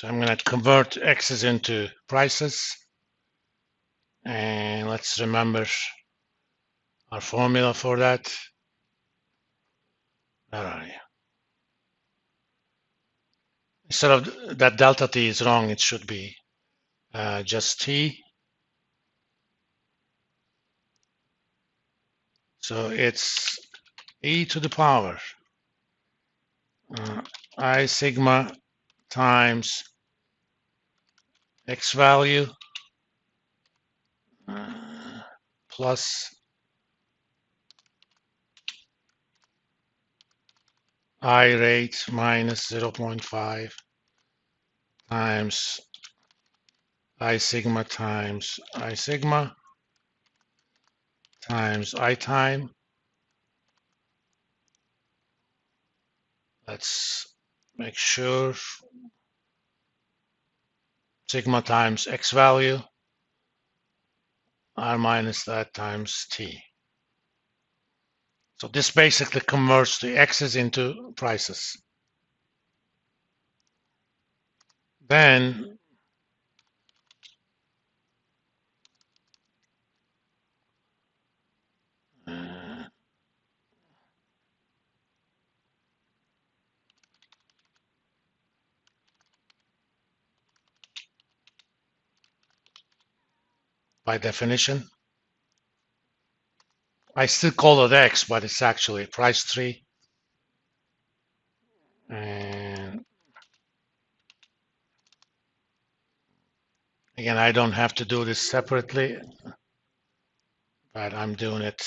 So I'm going to convert x's into prices. And let's remember our formula for that. Where are you? Instead of that delta t is wrong, it should be just t. So it's e to the power I sigma times x value plus I rate minus 0.5 times I sigma times I sigma times I time. Let's make sure sigma times x value r minus that times t. So this basically converts the x's into prices. Then by definition, I still call it x, but it's actually price tree. And again, I don't have to do this separately, but I'm doing it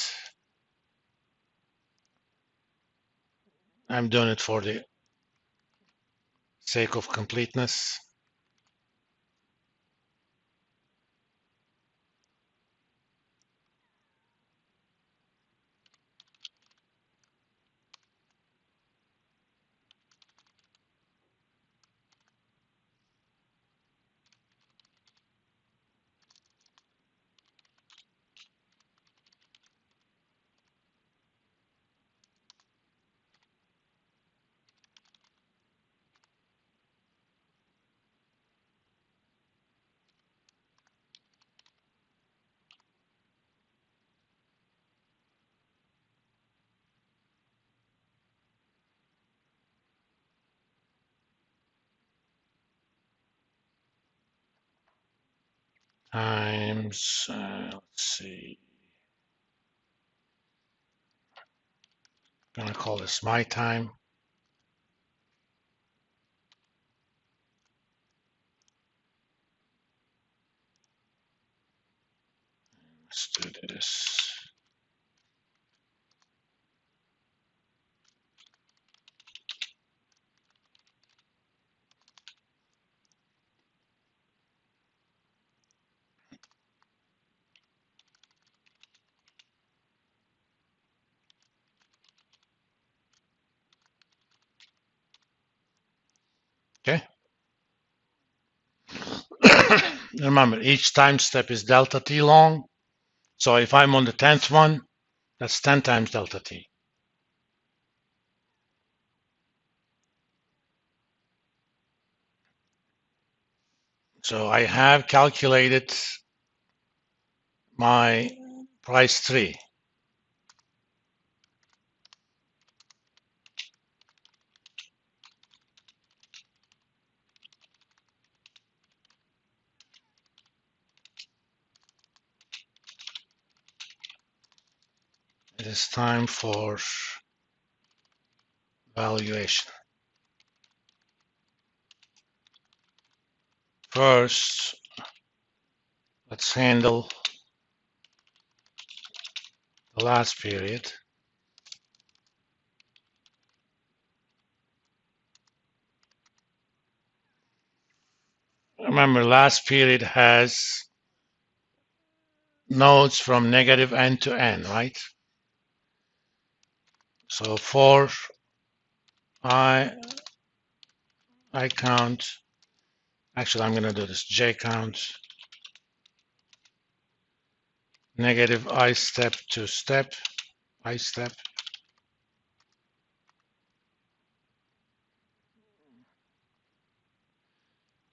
for the sake of completeness. Times, let's see, I'm gonna call this my time. Let's do this. Okay. Remember, each time step is delta t long. So if I'm on the 10th one, that's 10 times delta t. So I have calculated my price tree. It is time for valuation. First, let's handle the last period. Remember, last period has nodes from negative n to n, right? So for I count, actually I'm going to do this, j count, negative I step to step, I step,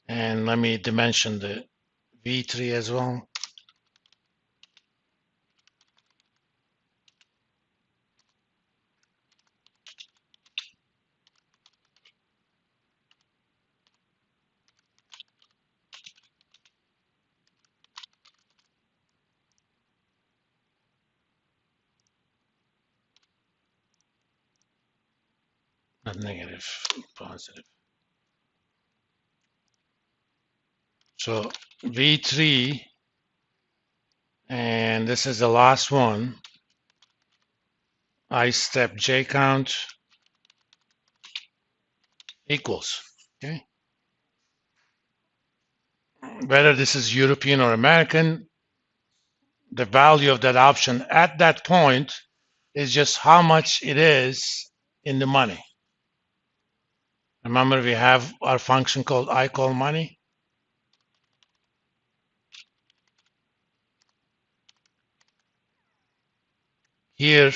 And let me dimension the V3 as well. Not negative, positive. So V3, and this is the last one. I step J count equals, okay? Whether this is European or American, the value of that option at that point is just how much it is in the money. Remember, we have our function called I call money. Here,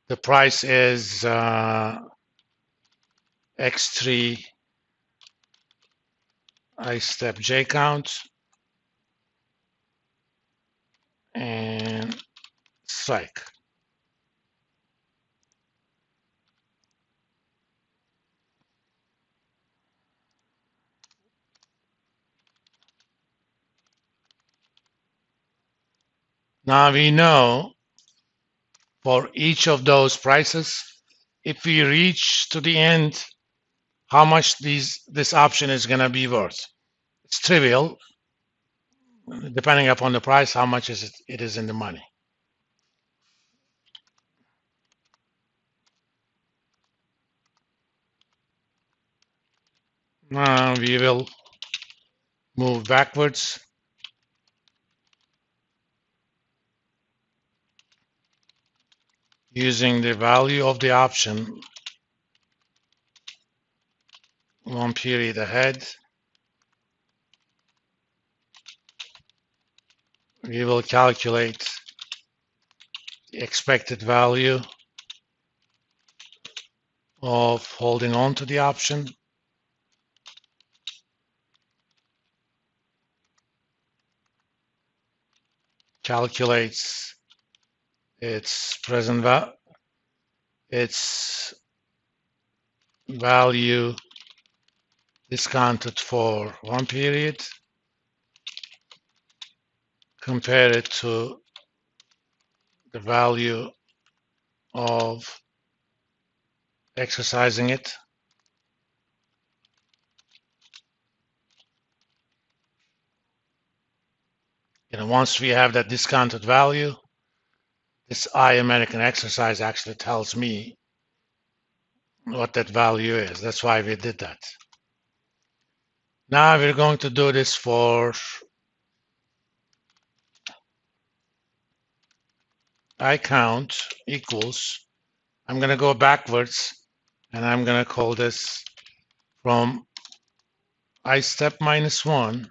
the price is X3 I step J count and strike. Now we know for each of those prices, if we reach to the end, how much this option is going to be worth. It's trivial, depending upon the price, how much is it is in the money. Now we will move backwards. Using the value of the option one period ahead. We will calculate the expected value of holding on to the option. Calculates its present value discounted for one period. Compare it to the value of exercising it. Once we have that discounted value, this I American exercise actually tells me what that value is. That's why we did that. Now we're going to do this for I count equals. I'm going to go backwards and I'm going to call this from I step -1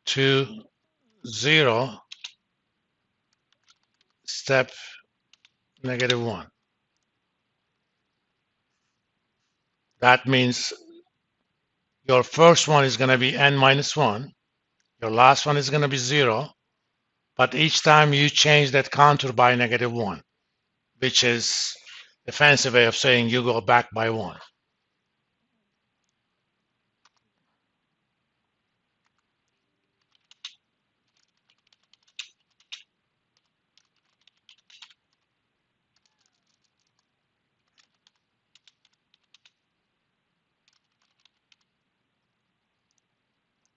to 0 step -1. That means your first one is going to be n-1, your last one is going to be 0, but each time you change that counter by -1, which is a fancy way of saying you go back by 1.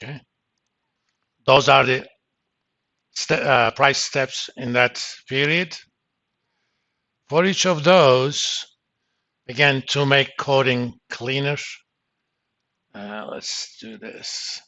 Okay, those are the price steps in that period. For each of those, again, to make coding cleaner, let's do this.